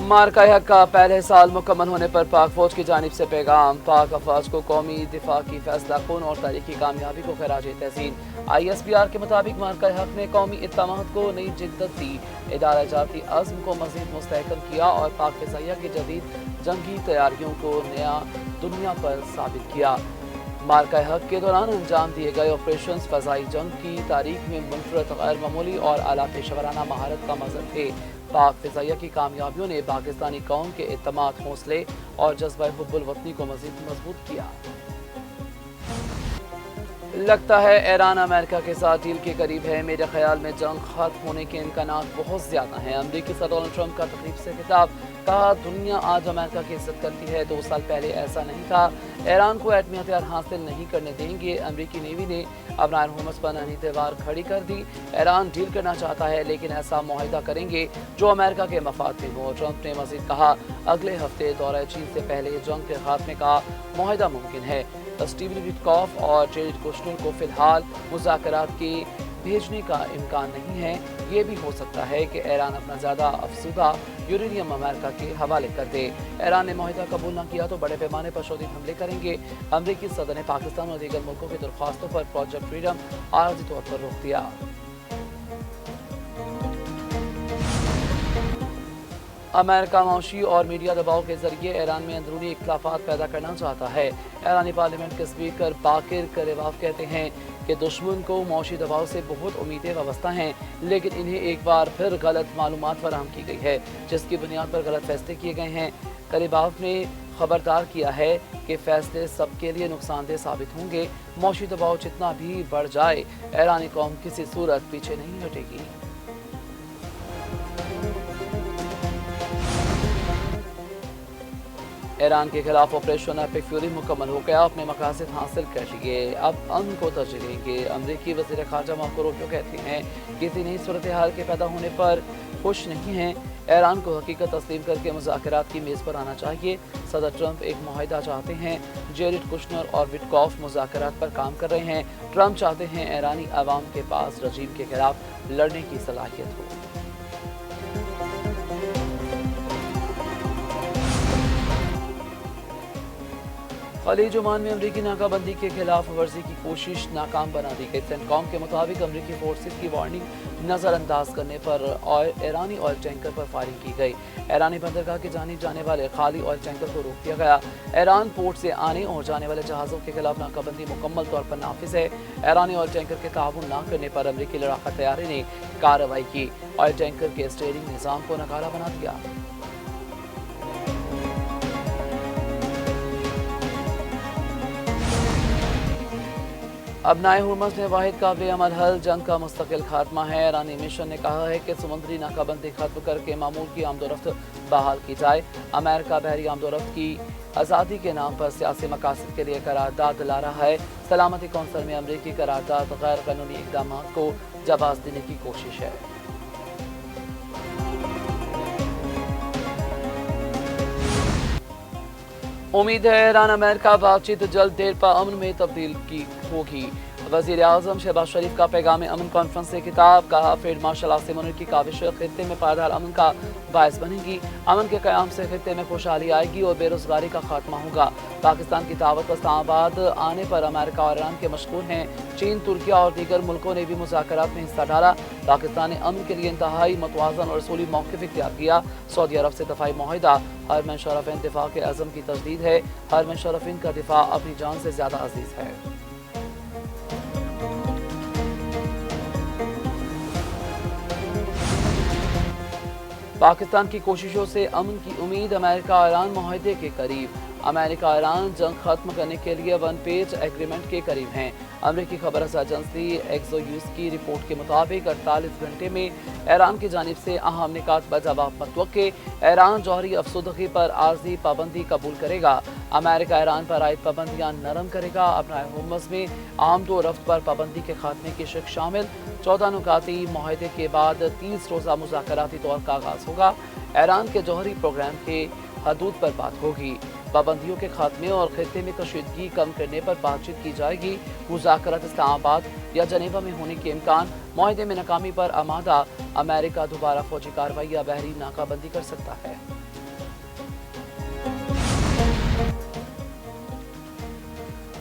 मार्का हक का पहले साल मुकम्मल होने पर पाक फौज की जानिब से पैगाम। पाक अफवाज को कौमी दिफा की फैसला कौन और तारीखी कामयाबी को खराज तहसीन। ISPR के मुताबिक मार्का हक ने कौमी इत्तमाद को नई जिद्दत दी, इदारा जाती अज़्म को मज़ीद मुस्तहकम किया और पाक फ़िज़ाइया की जदीद जंगी तैयारियों को नया दुनिया पर साबित किया। मार्का हक के दौरान अंजाम दिए गए ऑपरेशन फ़ज़ाई जंग की तारीख में मुनफरद, गैर मामूली और आला पेशवराना महारत का मज़हर थे। पाक फ़िज़ाइया की कामयाबियों ने पाकिस्तानी कौम के एतमाद, हौसले और जज्बा हुब्बुल वतनी को मज़ीद मजबूत किया। लगता है ईरान अमेरिका के साथ डील के करीब है। मेरे ख्याल में जंग खत्म होने के इम्कानात बहुत ज़्यादा हैं। अमरीकी सदर डोनाल्ड ट्रंप का तकरीब से खिताब, कहा दुनिया आज अमेरिका की इज्जत करती है, 2 साल पहले ऐसा नहीं था। ईरान को एटमी हथियार हासिल नहीं करने देंगे। अमरीकी नेवी ने अपना हुकूमत पर नई दीवार खड़ी कर दी। ईरान डील करना चाहता है लेकिन ऐसा मुआहिदा करेंगे जो अमेरिका के मफाद में हो। ट्रंप ने मज़ीद कहा अगले हफ्ते दौरे चीन से पहले जंग के खात्मे का मुआहिदा मुमकिन है। स्टीवन विटकॉफ और जेरेड कुशनर को फिलहाल मुज़ाकरात के भेजने का इम्कान नहीं है। ये भी हो सकता है कि ईरान अपना ज़्यादा अफसुदा यूरेनियम अमेरिका के हवाले कर दे। ईरान ने मुआहिदा कबूल न किया तो बड़े पैमाने पर शदीद हमले करेंगे। अमरीकी सदर ने पाकिस्तान और दीगर मुल्कों की दरख्वास्तों पर प्रोजेक्ट फ्रीडम आर्जी तौर पर रोक दिया। अमेरिका मौशी और मीडिया दबाव के जरिए ईरान में अंदरूनी इख्तिलाफात पैदा करना चाहता है। ईरानी पार्लियामेंट के स्पीकर बाकिर करेवाफ कहते हैं कि दुश्मन को मौशी दबाव से बहुत उम्मीदें वाबस्ता हैं, लेकिन इन्हें एक बार फिर गलत मालूमात फराहम की गई है जिसकी बुनियाद पर गलत फैसले किए गए हैं। करेवाफ ने खबरदार किया है कि फैसले सबके लिए नुकसानदेह साबित होंगे। मौशी दबाव जितना भी बढ़ जाए, ईरानी कौम किसी सूरत पीछे नहीं हटेगी। ईरान के खिलाफ ऑपरेशन एपिक फ्यूरी मुकम्मल हो गया, अपने मकासद हासिल कर लिए, अब अमन को तरजीह देंगे। अमरीकी वज़ीर ख़ारजा मार्को रूबियो कहते हैं किसी नई सूरत हाल के पैदा होने पर खुश नहीं हैं। ईरान को हकीकत तस्लीम करके मुज़ाकरात की मेज़ पर आना चाहिए। सदर ट्रंप एक मुआहिदा चाहते हैं। जेरेड कुशनर और विटकॉफ मुज़ाकरात पर काम कर रहे हैं। ट्रंप चाहते हैं ईरानी अवाम के पास रजीम के खिलाफ लड़ने की सलाहियत हो। खलीज ओमान में अमरीकी नाकाबंदी के खिलाफ वर्जी की कोशिश नाकाम बना दी गई। सेंटकॉम के मुताबिक अमरीकी फोर्सेस की वार्निंग नज़रअंदाज करने पर ईरानी ऑयल टैंकर पर फायरिंग की गई। ईरानी बंदरगाह की जानिब जाने वाले खाली ऑयल टैंकर को रोक दिया गया। ईरान पोर्ट से आने और जाने वाले जहाज़ों के खिलाफ नाकाबंदी मुकम्मल तौर पर नाफिज है। ईरानी ऑयल टैंकर के ताउन न करने पर अमरीकी लड़ाका तैयारी ने कार्रवाई की। ऑयल टैंकर के स्टीयरिंग निज़ाम को नकारा बना दिया। अब नाए हुर्मस में वाहिद काबिल अमल हल जंग का मुस्तकिल खात्मा है। ईरानी मिशन ने कहा है कि समुद्री नाकाबंदी खत्म करके मामूल की आमदोरफ्त बहाल की जाए। अमेरिका बहरी आमदोरफ्त की आज़ादी के नाम पर सियासी मकासद के लिए करारदाद ला रहा है। सलामती कौंसिल में अमरीकी करारदाद गैर कानूनी इकदाम को जवाब देने की कोशिश है। उम्मीद है ईरान अमेरिका बातचीत जल्द देर पर अमन में तब्दील की होगी। वज़ीर आज़म शहबाज शरीफ का पैगाम अमन कॉन्फ्रेंस से खिताब, कहा फील्ड मार्शल आसिम मुनीर की काविश खित्ते में पायदार अमन का बायस बनेगी। अमन के क़याम से खित्ते में खुशहाली आएगी और बेरोजगारी का खात्मा होगा। पाकिस्तान की दावत पर इस्लामाबाद आने पर अमेरिका और ईरान के मशगूल हैं। चीन, तुर्की और दीगर मुल्कों ने भी मुज़ाकरात में हिस्सा डाला। पाकिस्तान ने अमन के लिए इंतहाई मतवाज़न और रसूली मौक़िफ़ इख्तियार किया। सऊदी अरब से दफ़ाई मुआहिदा, हरमैन शरफ़ीन दिफा के अज़म की तजदीद है। हरमैन शरफ़ीन का दिफा अपनी जान से ज़्यादा अजीज़ है। पाकिस्तान की कोशिशों से अमन की उम्मीद, अमेरिका ईरान मुआहदे के करीब। अमेरिका ईरान जंग खत्म करने के लिए 1 पेज एग्रीमेंट के करीब हैं। अमरीकी खबर एजेंसी एक्सोयूज की रिपोर्ट के मुताबिक 48 घंटे में ईरान की जानिब से अहम निकात पर जवाब मतवक्के। ईरान जौहरी अफसुदगी पर आर्जी पाबंदी कबूल करेगा। अमेरिका ईरान पर आयद पाबंदियाँ नरम करेगा। अपना हुमस में आमदो रफ्त पर पाबंदी के खात्मे की शिक शामिल। 14 नुकाती मुआहदे के बाद 30 रोज़ा मुज़ाकराती दौर का आगाज़ होगा। ईरान के जौहरी प्रोग्राम के हदूद पर बात होगी। पाबंदियों के खात्मे और खित्ते में कशीदगी कम करने पर बातचीत की जाएगी। मुज़ाकरात इस्लामाबाद या जनेवा में होने के इम्कान। मुआहदे में नाकामी पर आमादा। अमेरिका दोबारा फौजी कार्रवाई या बहरी नाकाबंदी कर सकता है।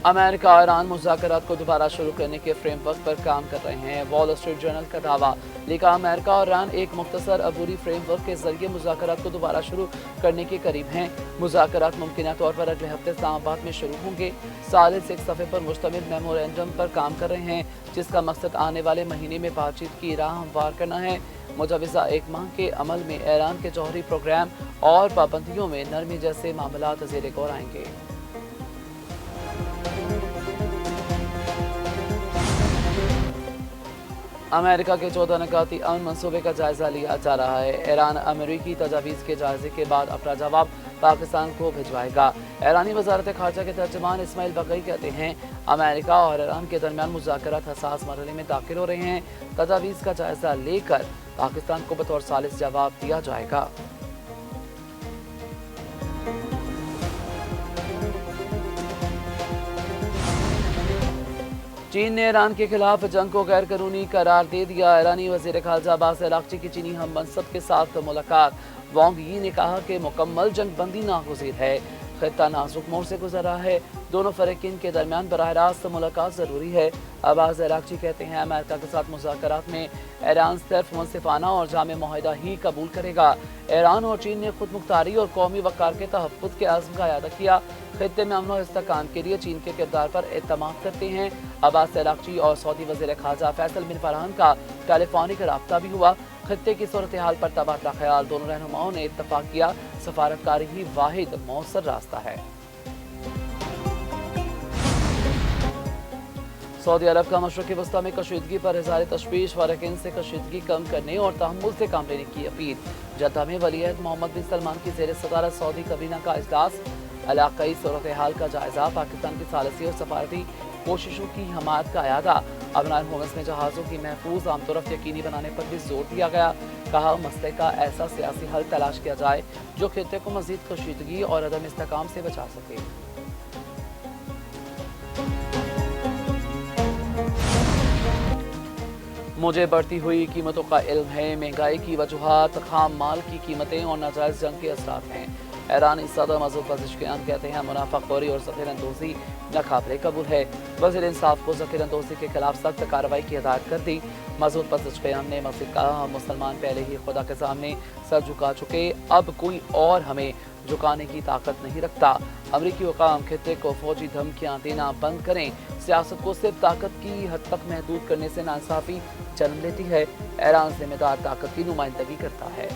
امریکہ اور ایران مذاکرات کو دوبارہ شروع کرنے کے فریم ورک پر کام کر رہے ہیں۔ وال اسٹریٹ جرنل کا دعویٰ، لکھا امریکہ اور ایران ایک مختصر عبوری فریم ورک کے ذریعے مذاکرات کو دوبارہ شروع کرنے کے قریب ہیں۔ مذاکرات ممکنہ طور پر اگلے ہفتے اسلام آباد میں شروع ہوں گے۔ ثالث ایک صفحے پر مشتمل میمورینڈم پر کام کر رہے ہیں، جس کا مقصد آنے والے مہینے میں بات چیت کی راہ ہموار کرنا ہے۔ مجوزہ ایک ماہ کے عمل میں ایران کے جوہری پروگرام اور پابندیوں میں نرمی جیسے معاملات زیر غور آئیں گے۔ امریکہ کے 14 نکاتی امن منصوبے کا جائزہ لیا جا رہا ہے۔ ایران امریکی تجاویز کے جائزے کے بعد اپنا جواب پاکستان کو بھجوائے گا۔ ایرانی وزارت خارجہ کے ترجمان اسماعیل بقئی کہتے ہیں، امریکہ اور ایران کے درمیان مذاکرات حساس مرحلے میں داخل ہو رہے ہیں۔ تجاویز کا جائزہ لے کر پاکستان کو بطور ثالث جواب دیا جائے گا۔ چین نے ایران کے خلاف جنگ کو غیر قانونی قرار دے دیا۔ ایرانی وزیر خارجہ عباس اراغچی کی چینی ہم منصب کے ساتھ ملاقات۔ وانگ یی نے کہا کہ مکمل جنگ بندی ناگزیر ہے۔ خطہ نازک موڑ سے گزر رہا ہے، دونوں فریقین کے درمیان براہ راست ملاقات ضروری ہے۔ عباس اراغچی کہتے ہیں، امریکہ کے ساتھ مذاکرات میں ایران صرف منصفانہ اور جامع معاہدہ ہی قبول کرے گا۔ ایران اور چین نے خود مختاری اور قومی وقار کے تحفظ کے عزم کا اعادہ کیا۔ خطے میں امن و استحکام کے لیے چین کے کردار پر اعتماد کرتے ہیں۔ عباس اراغچی اور سعودی وزیر خارجہ فیصل بن فرحان کا ٹیلی فونک رابطہ بھی ہوا۔ خطے کی صورتحال پر تبادلہ خیال، دونوں رہنماؤں نے اتفاق کیا، سفارتکاری ہی واحد مؤثر راستہ ہے۔ سعودی عرب کا مشرق وسطیٰ میں کشیدگی پر اظہار تشویش، فارقین سے کشیدگی کم کرنے اور تحمل سے کام لینے کی اپیل۔ جدہ میں ولی عہد محمد بن سلمان کی زیر صدارت سعودی کابینہ کا اجلاس۔ علاقائی صورتحال کا جائزہ، پاکستان کی ثالثی اور سفارتی کوششوں کی حمایت کا اعادہ۔ ابنائے ہورمز میں جہازوں کی محفوظ عام طرف یقینی بنانے پر بھی زور دیا گیا۔ کہا، مسئلے کا ایسا سیاسی حل تلاش کیا جائے جو خطے کو مزید کشیدگی اور عدم استحکام سے بچا سکے۔ مجھے بڑھتی ہوئی قیمتوں کا علم ہے۔ مہنگائی کی وجوہات خام مال کی قیمتیں اور ناجائز جنگ کے اثرات ہیں۔ ایرانی صدر مسعود پزشکیان کہتے ہیں، منافع خوری اور ذخیرہ اندوزی ناقابل قبول ہے۔ وزیر انصاف کو ذخیرہ اندوزی کے خلاف سخت کارروائی کی ہدایت کر دی۔ مسعود پزشکیان نے مزید کہا، ہم مسلمان پہلے ہی خدا کے سامنے سر جھکا چکے، اب کوئی اور ہمیں جھکانے کی طاقت نہیں رکھتا۔ امریکی حکام خطے کو فوجی دھمکیاں دینا بند کریں۔ سیاست کو صرف طاقت کی حد تک محدود کرنے سے ناانصافی جنم لیتی ہے۔ ایران ذمہ دار طاقت کی نمائندگی کرتا ہے۔